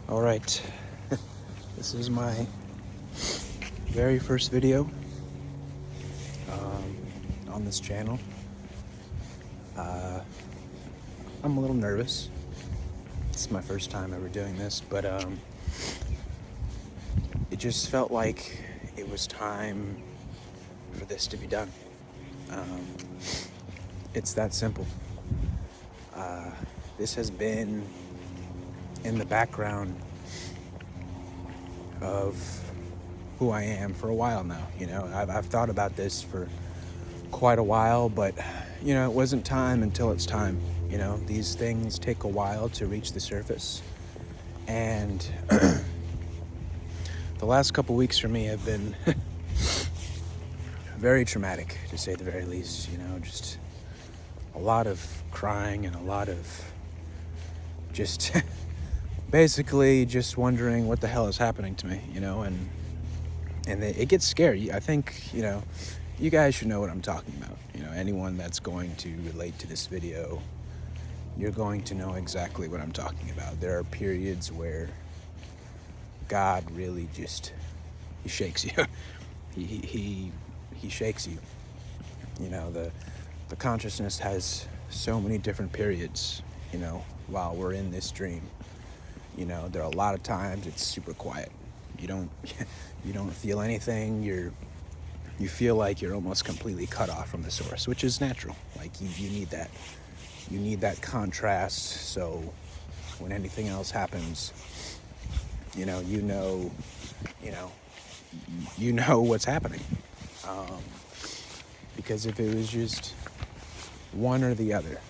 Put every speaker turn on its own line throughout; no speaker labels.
All right, this is my very first video on this channel. I'm a little nervous. It's my first time ever doing this, but it just felt like it was time for this to be done. It's that simple. This has been in the background of who I am for a while now. You know, I've thought about this for quite a while, but you know, it wasn't time until it's time. You know, these things take a while to reach the surface, and the last couple weeks for me have been very traumatic, to say the very least. You know, just a lot of crying and a lot of just basically just wondering what the hell is happening to me, you know, and it gets scary. I think, you know, you guys should know what I'm talking about. You know, anyone that's going to relate to this video, you're going to know exactly what I'm talking about. There are periods where God really just, he shakes you. he shakes you. You know, the consciousness has so many different periods, you know, while we're in this dream. You know, there are a lot of times it's super quiet. You don't feel anything. You feel like you're almost completely cut off from the source, which is natural. Like you need that. You need that contrast, so when anything else happens, you know what's happening. Because if it was just one or the other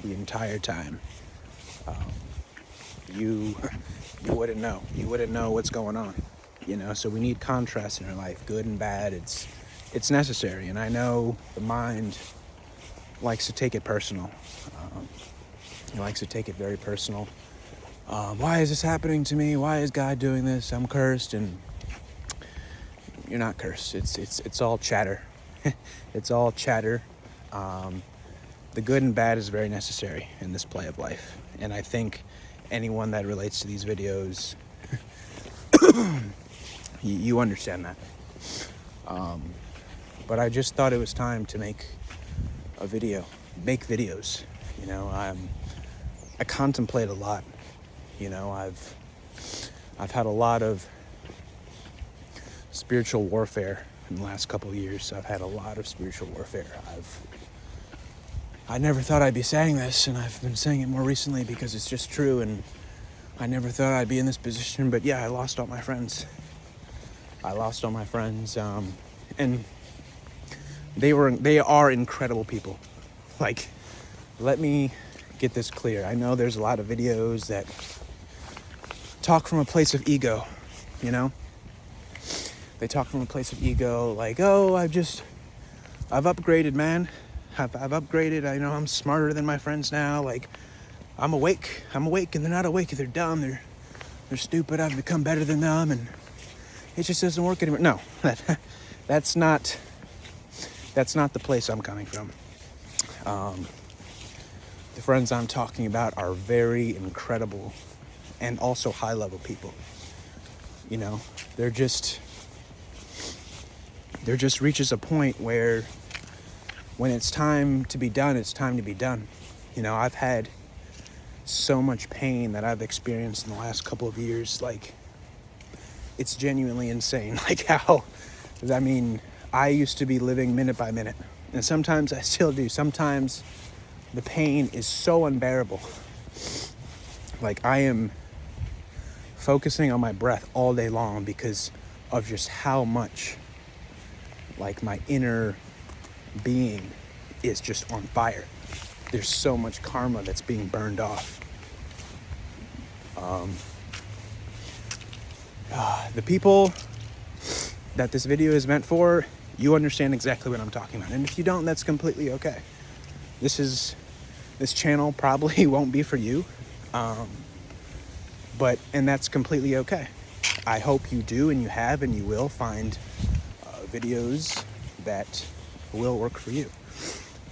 the entire time, you wouldn't know. You wouldn't know what's going on. You know, so we need contrast in our life, good and bad. It's necessary, and I know the mind likes to take it personal. It likes to take it very personal. Why is this happening to me? Why is God doing this? I'm cursed, and you're not cursed. It's all chatter. It's all chatter. The good and bad is very necessary in this play of life, and I think anyone that relates to these videos, you understand that. But I just thought it was time to make videos. You know, I contemplate a lot. You know, I've had a lot of spiritual warfare in the last couple of years. I've had a lot of spiritual warfare. I never thought I'd be saying this, and I've been saying it more recently because it's just true, and I never thought I'd be in this position, but yeah, I lost all my friends. And they are incredible people. Like, let me get this clear. I know there's a lot of videos that talk from a place of ego, you know? They talk from a place of ego, like, oh, I've upgraded, man. I've upgraded. I know I'm smarter than my friends now. Like, I'm awake, and they're not awake. They're dumb. They're stupid. I've become better than them, and it just doesn't work anymore. No, that's not the place I'm coming from. The friends I'm talking about are very incredible and also high-level people. You know, there just reaches a point where when it's time to be done, it's time to be done. You know, I've had so much pain that I've experienced in the last couple of years. Like, it's genuinely insane. Like how, I mean, I used to be living minute by minute, and sometimes I still do. Sometimes the pain is so unbearable. Like, I am focusing on my breath all day long because of just how much, like, my inner being is just on fire. There's so much karma that's being burned off. The people that this video is meant for, you understand exactly what I'm talking about. And if you don't, that's completely okay. This channel probably won't be for you. And that's completely okay. I hope you do, and you have, and you will find videos that will work for you.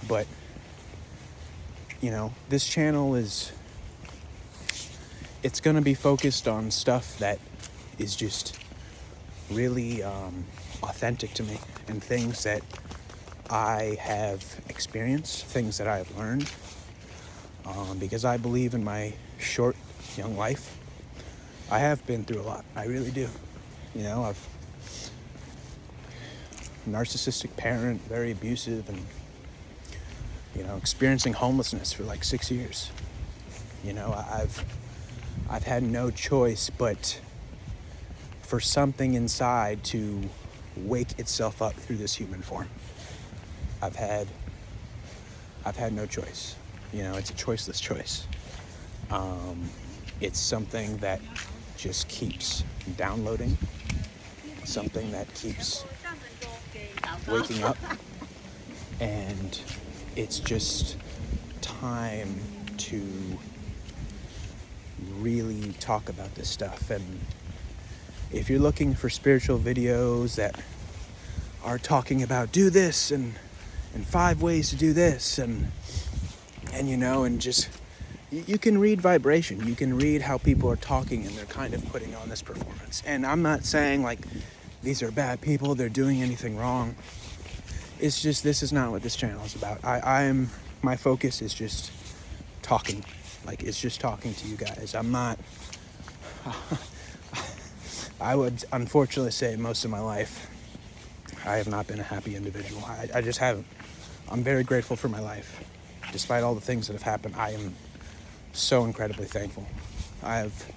But, you know, this channel is it's going to be focused on stuff that is just really authentic to me, and things that I have experienced, things that I have learned, because I believe in my short, young life, I have been through a lot. I really do. You know, I've narcissistic parent, very abusive, and, you know, experiencing homelessness for like 6 years. You know, I've had no choice but for something inside to wake itself up through this human form. I've had no choice. You know, it's a choiceless choice. It's something that just keeps downloading, something that keeps waking up, and it's just time to really talk about this stuff. And if you're looking for spiritual videos that are talking about do this and 5 ways to do this, and you know, and just you can read vibration, you can read how people are talking, and they're kind of putting on this performance. And I'm not saying like these are bad people, they're doing anything wrong. It's just, this is not what this channel is about. My focus is just talking. Like, it's just talking to you guys. I'm not I would unfortunately say most of my life I have not been a happy individual. I just haven't. I'm very grateful for my life. Despite all the things that have happened, I am so incredibly thankful. I have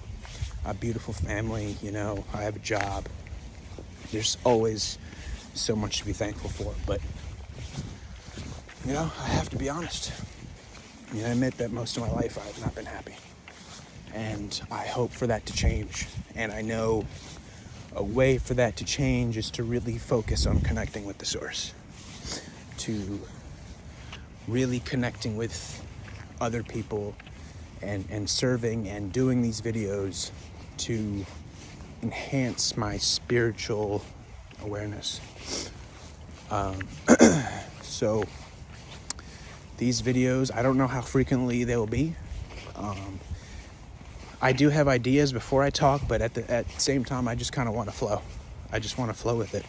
a beautiful family, you know, I have a job. There's always so much to be thankful for, but, you know, I have to be honest. You know, I admit that most of my life I have not been happy. And I hope for that to change. And I know a way for that to change is to really focus on connecting with the source. To really connecting with other people and serving and doing these videos to enhance my spiritual awareness. So these videos, I don't know how frequently they will be. I do have ideas before I talk, but at the same time, I just kind of want to flow. I just want to flow with it.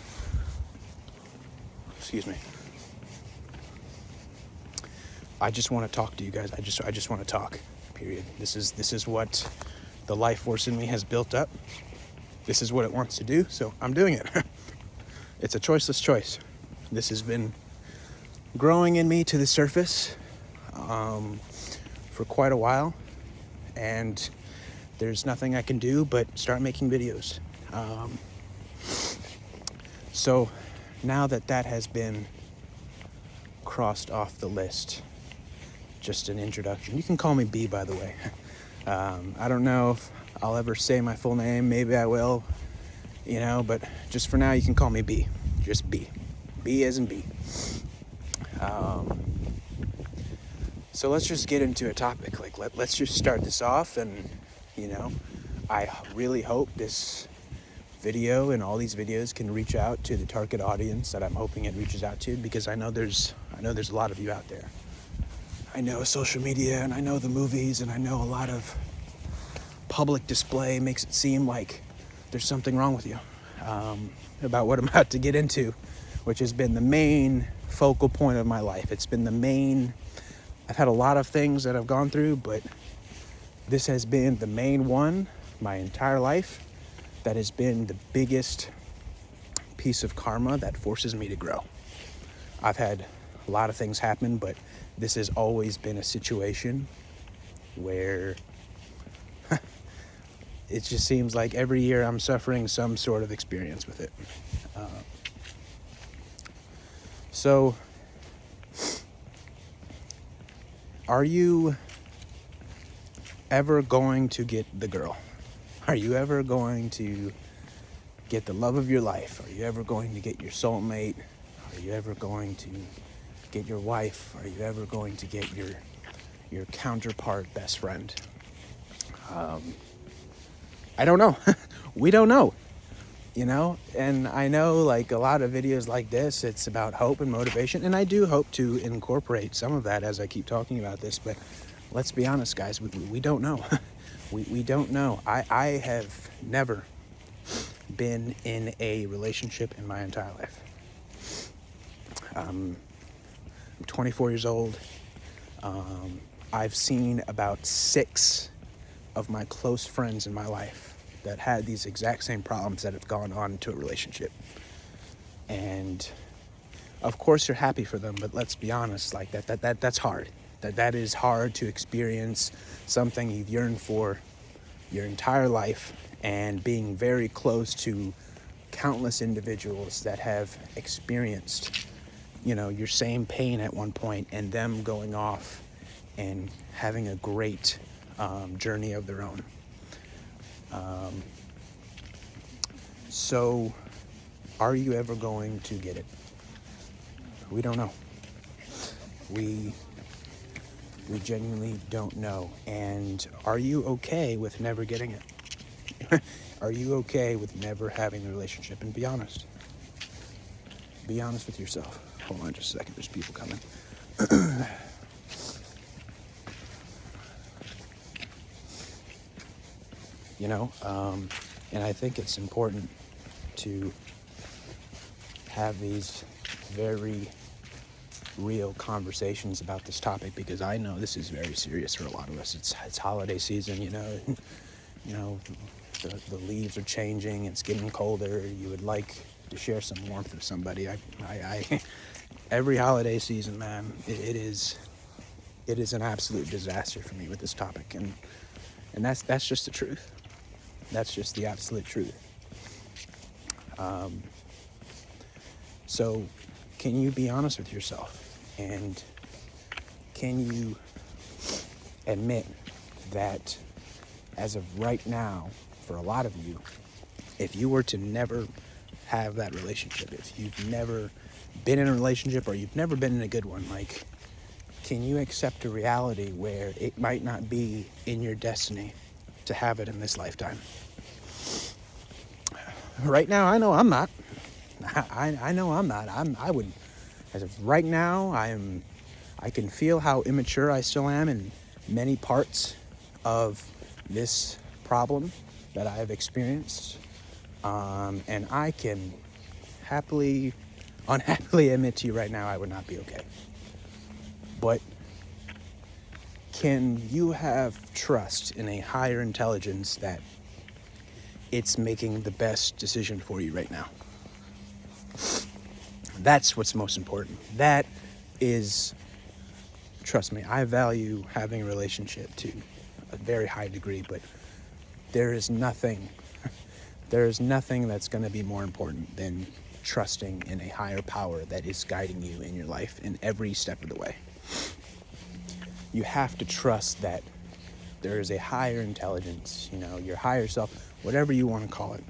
Excuse me. I just want to talk to you guys. I just want to talk. Period. This is what the life force in me has built up. This is what it wants to do, so I'm doing it. It's a choiceless choice. This has been growing in me to the surface for quite a while, and there's nothing I can do but start making videos. So now that has been crossed off the list, just an introduction. You can call me B, by the way. I don't know if I'll ever say my full name. Maybe I will, you know, but just for now, you can call me B. Just B. B as in B. So let's just get into a topic. Like, let's just start this off. And, you know, I really hope this video and all these videos can reach out to the target audience that I'm hoping it reaches out to, because I know there's a lot of you out there. I know social media, and I know the movies, and I know a lot of public display makes it seem like there's something wrong with you about what I'm about to get into, which has been the main focal point of my life. It's been I've had a lot of things that I've gone through, but this has been the main one my entire life that has been the biggest piece of karma that forces me to grow. I've had a lot of things happen, but this has always been a situation where it just seems like every year I'm suffering some sort of experience with it. So, are you ever going to get the girl? Are you ever going to get the love of your life? Are you ever going to get your soulmate? Are you ever going to get your wife? Are you ever going to get your counterpart best friend? I don't know. We don't know, you know? And I know, like, a lot of videos like this, it's about hope and motivation, and I do hope to incorporate some of that as I keep talking about this, but let's be honest, guys, we don't know. We don't know. I have never been in a relationship in my entire life. I'm 24 years old. I've seen about 6 of my close friends in my life that had these exact same problems that have gone on to a relationship. And of course you're happy for them, but let's be honest, like that's hard. That is hard to experience something you've yearned for your entire life, and being very close to countless individuals that have experienced, your same pain at one point, and them going off and having a great journey of their own. So are you ever going to get it? We don't know. We genuinely don't know. And are you okay with never getting it? Are you okay with never having the relationship? And be honest. Be honest with yourself. Hold on just a second. There's people coming. And I think it's important to have these very real conversations about this topic, because I know this is very serious for a lot of us. It's holiday season, the leaves are changing, it's getting colder. You would like to share some warmth with somebody. I every holiday season, man, it is an absolute disaster for me with this topic, and that's just the truth. That's just the absolute truth. So can you be honest with yourself? And can you admit that as of right now, for a lot of you, if you were to never have that relationship, if you've never been in a relationship or you've never been in a good one, like, can you accept a reality where it might not be in your destiny to have it in this lifetime? Right now, I know I'm not. I know I'm not. As of right now, I can feel how immature I still am in many parts of this problem that I have experienced. And I can unhappily admit to you right now, I would not be okay. But can you have trust in a higher intelligence that it's making the best decision for you right now? That's what's most important. That is, trust me, I value having a relationship to a very high degree, but there is nothing that's going to be more important than trusting in a higher power that is guiding you in your life in every step of the way. You have to trust that there is a higher intelligence, your higher self, whatever you want to call it,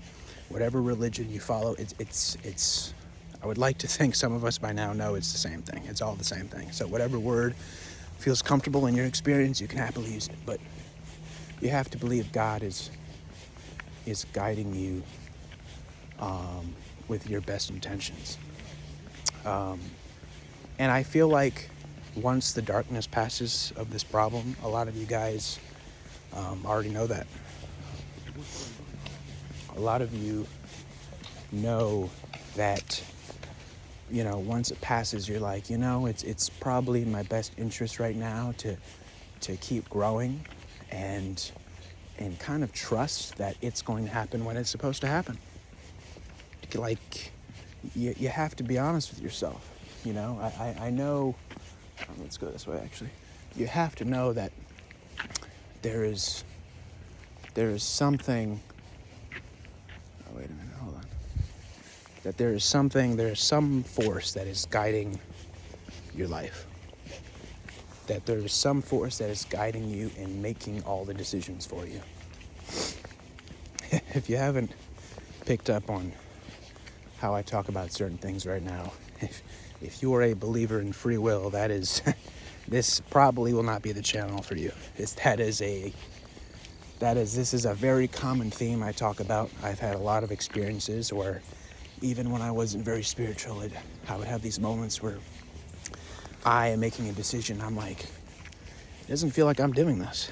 whatever religion you follow. It's I would like to think some of us by now know it's the same thing. It's all the same thing. So whatever word feels comfortable in your experience, you can happily use it. But you have to believe God is guiding you with your best intentions. And I feel like once the darkness passes of this problem, a lot of you guys already know that. A lot of you know that, once it passes, you're like, it's probably in my best interest right now to keep growing and kind of trust that it's going to happen when it's supposed to happen. Like, you have to be honest with yourself. I know, let's go this way actually. You have to know that there is something, oh wait a minute, hold on. That there is some force that is guiding your life. That there is some force that is guiding you and making all the decisions for you. If you haven't picked up on how I talk about certain things right now, if you are a believer in free will, this probably will not be the channel for you. This is a very common theme I talk about. I've had a lot of experiences where even when I wasn't very spiritual, I would have these moments where I am making a decision. I'm like, it doesn't feel like I'm doing this.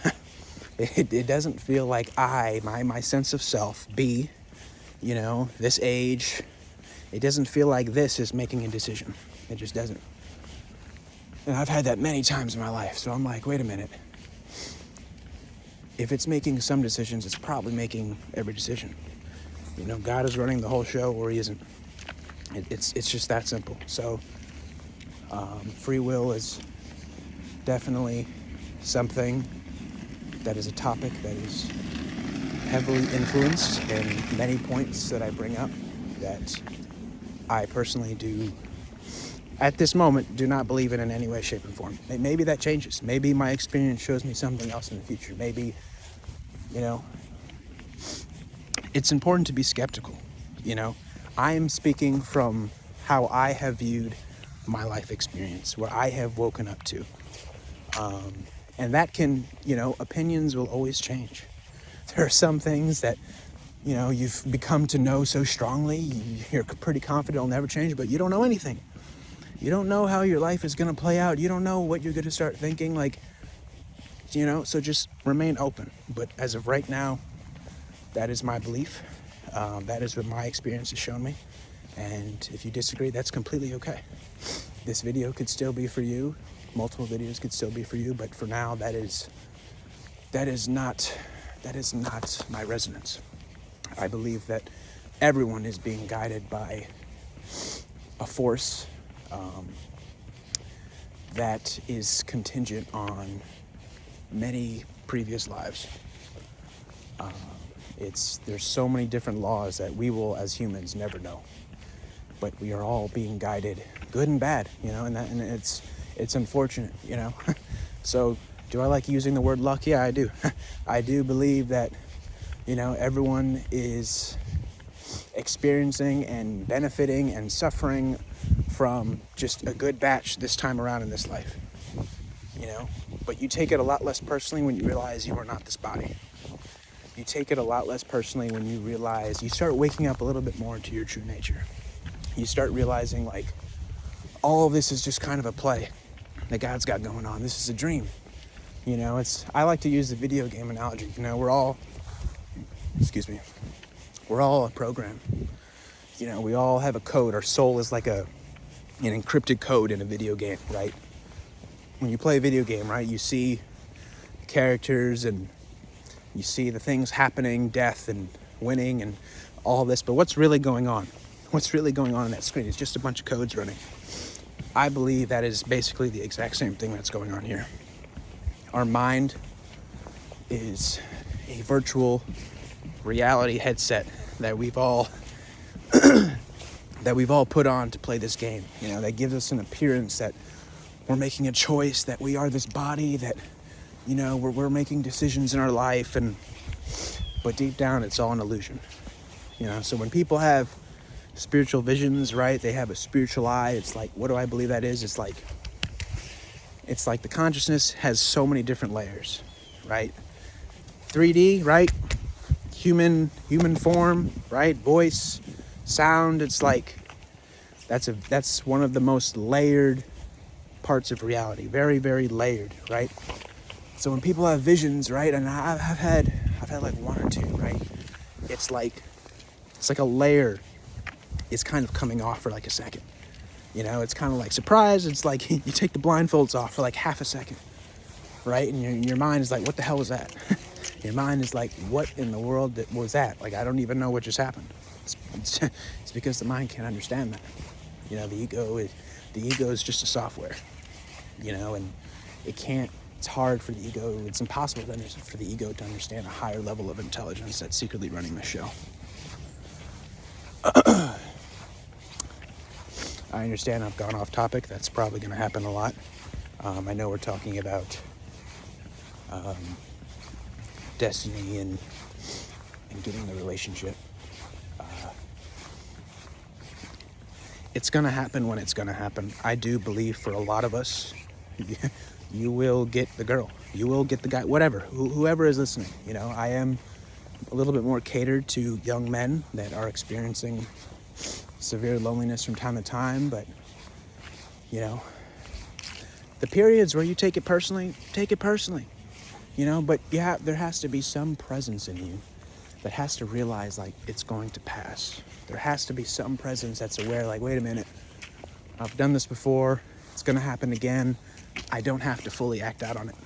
It doesn't feel like my sense of self, this age, it doesn't feel like this is making a decision. It just doesn't. And I've had that many times in my life. So I'm like, wait a minute. If it's making some decisions, it's probably making every decision. God is running the whole show, or he isn't. It's just that simple. So free will is definitely something that is a topic that is heavily influenced in many points that I bring up that I personally do, at this moment, do not believe in any way, shape, and form. Maybe that changes. Maybe my experience shows me something else in the future. Maybe, it's important to be skeptical. I am speaking from how I have viewed my life experience, where I have woken up to. And that can, opinions will always change. There are some things that, you've become to know so strongly, you're pretty confident it'll never change, but you don't know anything. You don't know how your life is going to play out. You don't know what you're going to start thinking, so just remain open. But as of right now, that is my belief. That is what my experience has shown me. And if you disagree, that's completely okay. This video could still be for you. Multiple videos could still be for you, but for now, that is not my resonance. I believe that everyone is being guided by a force that is contingent on many previous lives. There's so many different laws that we will, as humans, never know. But we are all being guided, good and bad, and it's unfortunate, So, do I like using the word luck? Yeah, I do. I do believe that, everyone is experiencing and benefiting and suffering from just a good batch this time around in this life, But you take it a lot less personally when you realize you are not this body. You take it a lot less personally when you realize, you start waking up a little bit more into your true nature. You start realizing, all of this is just kind of a play that God's got going on. This is a dream. I like to use the video game analogy. We're all a program. We all have a code. Our soul is like an encrypted code in a video game, right? When you play a video game, right, you see characters and you see the things happening, death and winning and all this. But what's really going on? What's really going on that screen is just a bunch of codes running. I believe that is basically the exact same thing that's going on here. Our mind is a virtual reality headset that we've all put on to play this game. That gives us an appearance that we're making a choice, that we are this body, that we're making decisions in our life, but deep down it's all an illusion. So when people have spiritual visions, right, they have a spiritual eye. It's like, what do I believe that is? It's like the consciousness has so many different layers, right? 3D, right? Human form, right? Voice, sound. It's like that's one of the most layered parts of reality. Very, very layered, right? So when people have visions, right, and I've had like one or two, right? It's like a layer. It's kind of coming off for like a second. It's kind of like surprise. It's like you take the blindfolds off for like half a second, right? And your mind is like, what the hell was that? Your mind is like, what in the world was that? Like, I don't even know what just happened. It's because the mind can't understand that. The ego is just a software, and it's hard for the ego. It's impossible for the ego to understand a higher level of intelligence that's secretly running the show. I understand I've gone off topic. That's probably going to happen a lot. I know we're talking about destiny and getting the relationship. It's going to happen when it's going to happen. I do believe for a lot of us, you will get the girl. You will get the guy, whatever, whoever is listening. I am a little bit more catered to young men that are experiencing severe loneliness from time to time, but the periods where you take it personally, But yeah, there has to be some presence in you that has to realize, like, it's going to pass. There has to be some presence that's aware, like, wait a minute, I've done this before, it's going to happen again, I don't have to fully act out on it.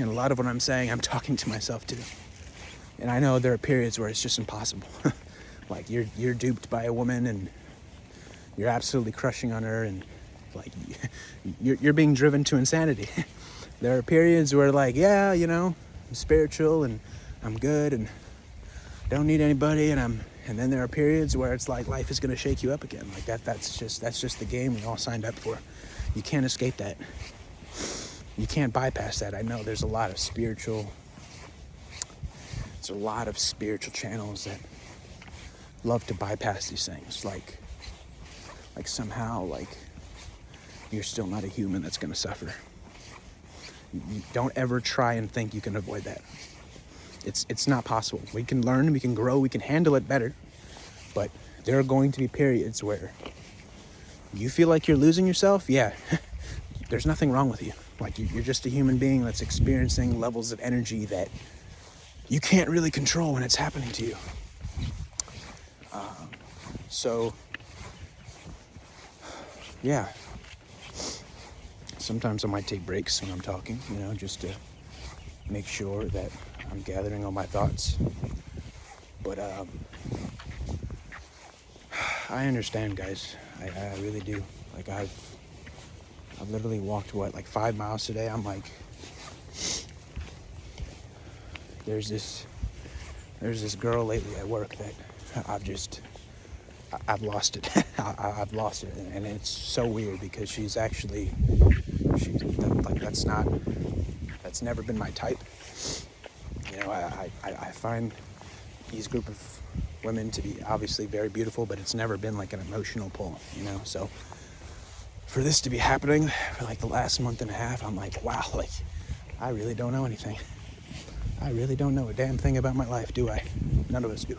And a lot of what I'm saying, I'm talking to myself too. And I know there are periods where it's just impossible. Like, you're duped by a woman and you're absolutely crushing on her, and like you're being driven to insanity. There are periods where, like, yeah, I'm spiritual and I'm good and don't need anybody, and then there are periods where it's like life is going to shake you up again. Like that's just the game we all signed up for. You can't escape that. You can't bypass that. I know there's a lot of spiritual channels that love to bypass these things, like somehow, like, you're still not a human that's going to suffer. You don't ever try and think you can avoid that. It's not possible. We can learn, we can grow, we can handle it better, but there are going to be periods where you feel like you're losing yourself. Yeah, there's nothing wrong with you. Like, you're just a human being that's experiencing levels of energy that you can't really control when it's happening to you. So, yeah. Sometimes I might take breaks when I'm talking, just to make sure that I'm gathering all my thoughts. But I understand, guys. I really do. Like, I've literally walked 5 miles today. I'm like, there's this girl lately at work that I've lost it. I've lost it, and it's so weird because that's never been my type. I find these group of women to be obviously very beautiful, but it's never been like an emotional pull, so for this to be happening for like the last month and a half, I'm like, wow, like, I really don't know anything. I really don't know a damn thing about my life, do I? None of us do.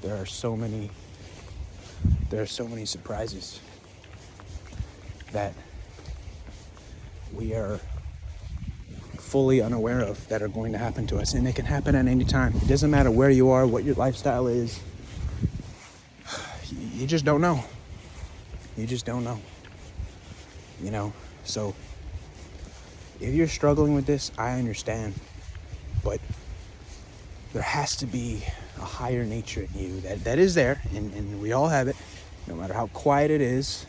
There are so many surprises that we are fully unaware of that are going to happen to us, and it can happen at any time. It doesn't matter where you are, what your lifestyle is. You just don't know. You just don't know. So if you're struggling with this, I understand, but there has to be a higher nature in you that is there, and we all have it. No matter how quiet it is,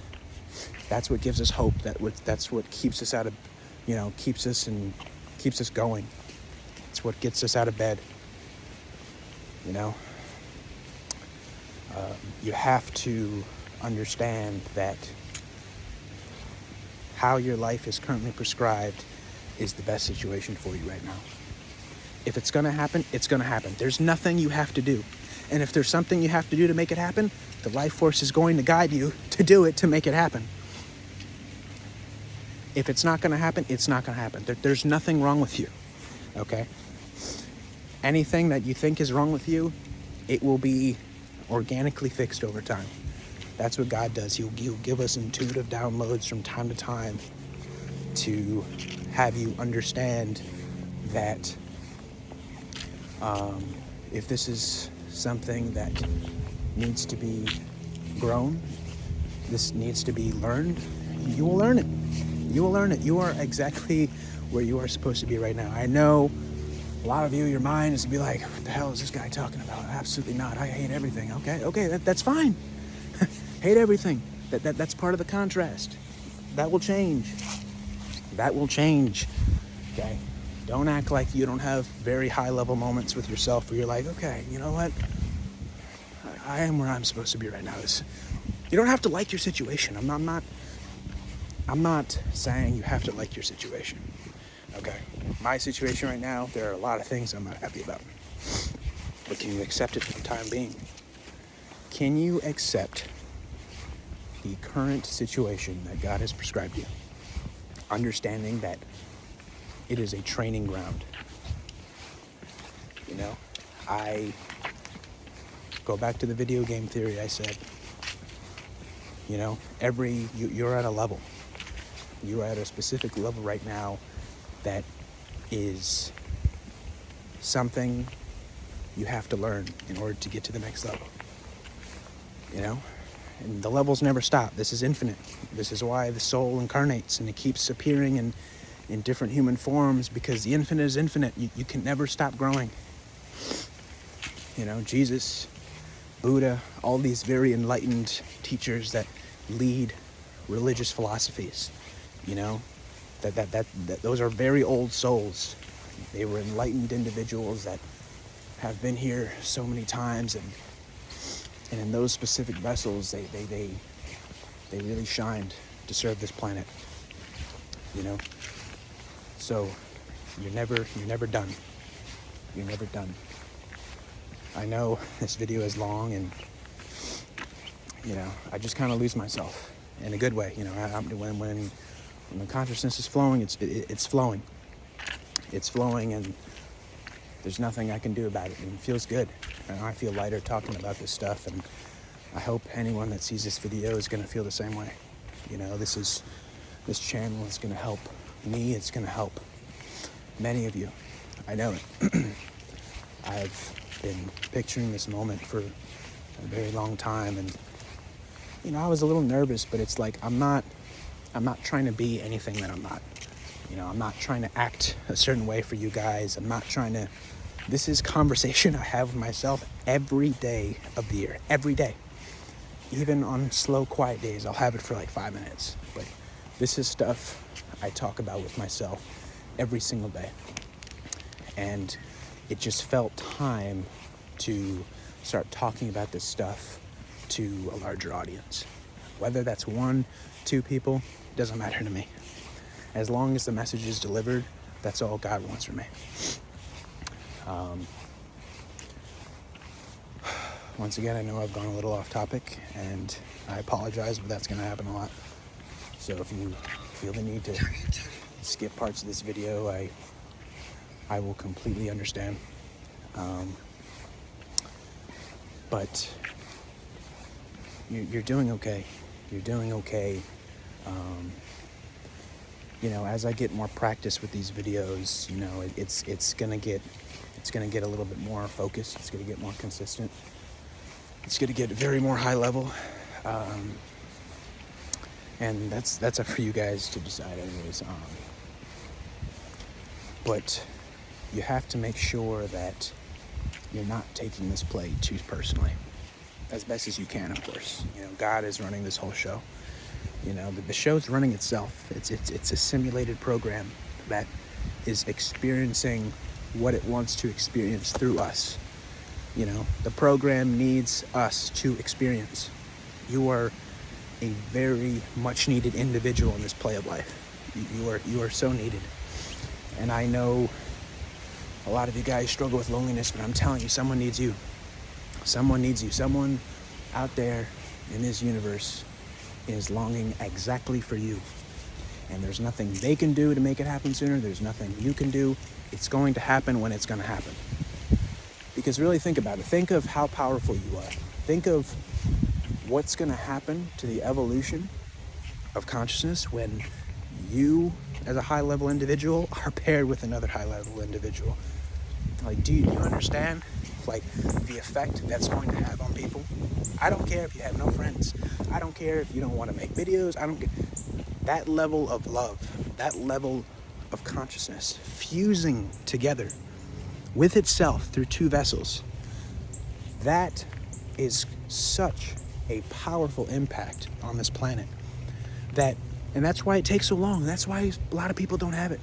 that's what gives us hope. That's what keeps us out of, keeps us going. It's what gets us out of bed. You have to understand that how your life is currently prescribed is the best situation for you right now. If it's going to happen, it's going to happen. There's nothing you have to do. And if there's something you have to do to make it happen, the life force is going to guide you to do it, to make it happen. If it's not going to happen, it's not going to happen. There's nothing wrong with you, okay? Anything that you think is wrong with you, it will be organically fixed over time. That's what God does. He'll give us intuitive downloads from time to time to have you understand that if this is something that needs to be grown, this needs to be learned, you will learn it. You will learn it. You are exactly where you are supposed to be right now. I know a lot of you, your mind is to be like, what the hell is this guy talking about? Absolutely not. I hate everything. Okay, that's fine. Hate everything. That's part of the contrast. That will change. Okay? Don't act like you don't have very high level moments with yourself where you're like, okay, you know what? I am where I'm supposed to be right now. You don't have to like your situation. I'm not saying you have to like your situation. Okay? My situation right now, there are a lot of things I'm not happy about. But can you accept it for the time being? Can you accept the current situation that God has prescribed you? Understanding that it is a training ground. I go back to the video game theory I said. You're at a level. You are at a specific level right now that is something you have to learn in order to get to the next level. You know? And the levels never stop. This is infinite. This is why the soul incarnates and it keeps appearing in different human forms, because the infinite is infinite. You can never stop growing. You know, Jesus, Buddha, all these very enlightened teachers that lead religious philosophies, you know, that those are very old souls. They were enlightened individuals that have been here so many times, and in those specific vessels, they really shined to serve this planet, you know. So you're never done. You're never done. I know this video is long, and you know, I just kind of lose myself in a good way. You know, when the consciousness is flowing, it's flowing. It's flowing, and there's nothing I can do about it, and it feels good. And I feel lighter talking about this stuff, and I hope anyone that sees this video is going to feel the same way. You know, this channel is going to help me. It's going to help many of you. I know it. I've been picturing this moment for a very long time, and you know, I was a little nervous, but it's like I'm not trying to be anything that I'm not. You know, I'm not trying to act a certain way for you guys. I'm not trying to. This is conversation I have with myself every day of the year. Every day. Even on slow, quiet days, I'll have it for like 5 minutes. But this is stuff I talk about with myself every single day. And it just felt time to start talking about this stuff to a larger audience. Whether that's 1, 2 people, doesn't matter to me. As long as the message is delivered, that's all God wants from me. Once again, I know I've gone a little off topic, and I apologize, but that's going to happen a lot. So if you feel the need to skip parts of this video, I will completely understand. But you're doing okay. You're doing okay. You know, as I get more practice with these videos, you know, it's gonna get a little bit more focused. It's gonna get more consistent. It's gonna get very more high level. And that's up for you guys to decide, anyways. But you have to make sure that you're not taking this play too personally, as best as you can, of course. You know, God is running this whole show. You know, the show's running itself. It's a simulated program that is experiencing what it wants to experience through us. You know, the program needs us to experience. You are a very much needed individual in this play of life. You are so needed. And I know a lot of you guys struggle with loneliness, but I'm telling you, someone needs you. Someone needs you. Someone out there in this universe is longing exactly for you. And there's nothing they can do to make it happen sooner. There's nothing you can do. It's going to happen when it's going to happen. Because really think about it. Think of how powerful you are. Think of what's going to happen to the evolution of consciousness when you, as a high-level individual, are paired with another high-level individual. Like, do you understand, like, the effect that's going to have on people? I don't care if you have no friends. I don't care if you don't want to make videos. I don't care. That level of love, that level of consciousness fusing together with itself through 2 vessels, that is such a powerful impact on this planet. And that's why it takes so long. That's why a lot of people don't have it,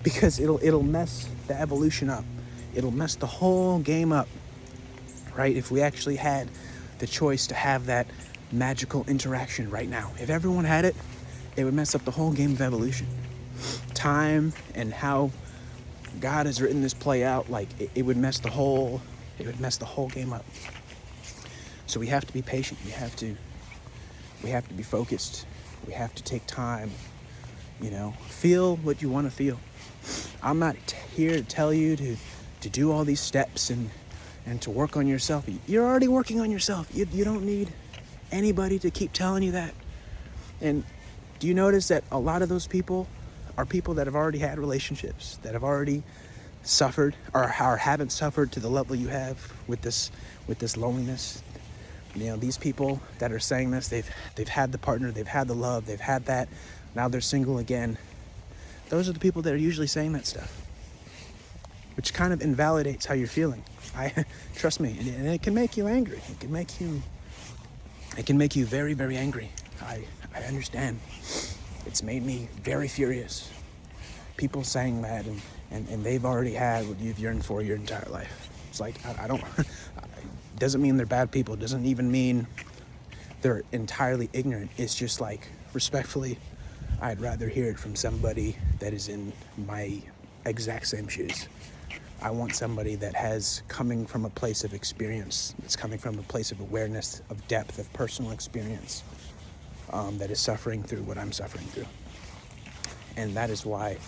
because it'll mess the evolution up. It'll mess the whole game up, right? If we actually had the choice to have that magical interaction right now, if everyone had it, it would mess up the whole game of evolution. Time and how God has written this play out, like it would mess the whole game up. So we have to be patient. We have to be focused. We have to take time, you know, feel what you want to feel. I'm not here to tell you to do all these steps and to work on yourself. You're already working on yourself. You don't need anybody to keep telling you that. And Do you notice that a lot of those people are people that have already had relationships, that have already suffered or haven't suffered to the level you have with this loneliness? You know, these people that are saying this, they've had the partner, they've had the love, they've had that. Now they're single again. Those are the people that are usually saying that stuff, which kind of invalidates how you're feeling. Trust me, and it can make you angry. It can make you very, very angry. I understand. It's made me very furious. People saying that, and they've already had what you've yearned for your entire life. It's like, I don't, doesn't mean they're bad people. Doesn't even mean they're entirely ignorant. It's just like, respectfully, I'd rather hear it from somebody that is in my exact same shoes. I want somebody that has coming from a place of experience. It's coming from a place of awareness, of depth, of personal experience, that is suffering through what I'm suffering through. And that is why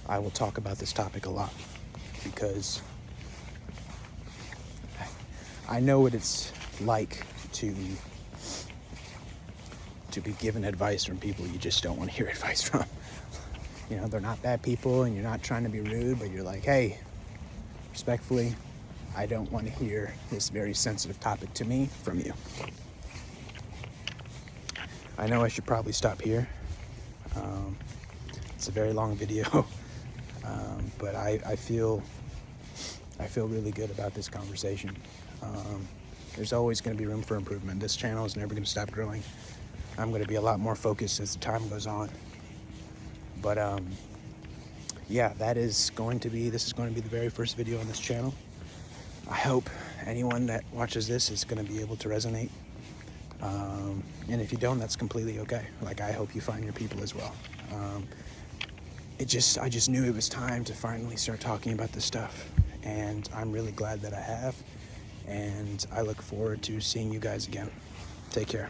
I will talk about this topic a lot, because I know what it's like to be given advice from people you just don't want to hear advice from. You know, they're not bad people, and you're not trying to be rude, but you're like, hey, respectfully, I don't want to hear this very sensitive topic to me from you. I know I should probably stop here. It's a very long video, but I feel really good about this conversation. There's always going to be room for improvement. This channel is never going to stop growing. I'm going to be a lot more focused as the time goes on. But yeah, this is going to be the very first video on this channel. I hope anyone that watches this is going to be able to resonate. And if you don't, that's completely okay. Like, I hope you find your people as well. I just knew it was time to finally start talking about this stuff, and I'm really glad that I have, and I look forward to seeing you guys again. Take care.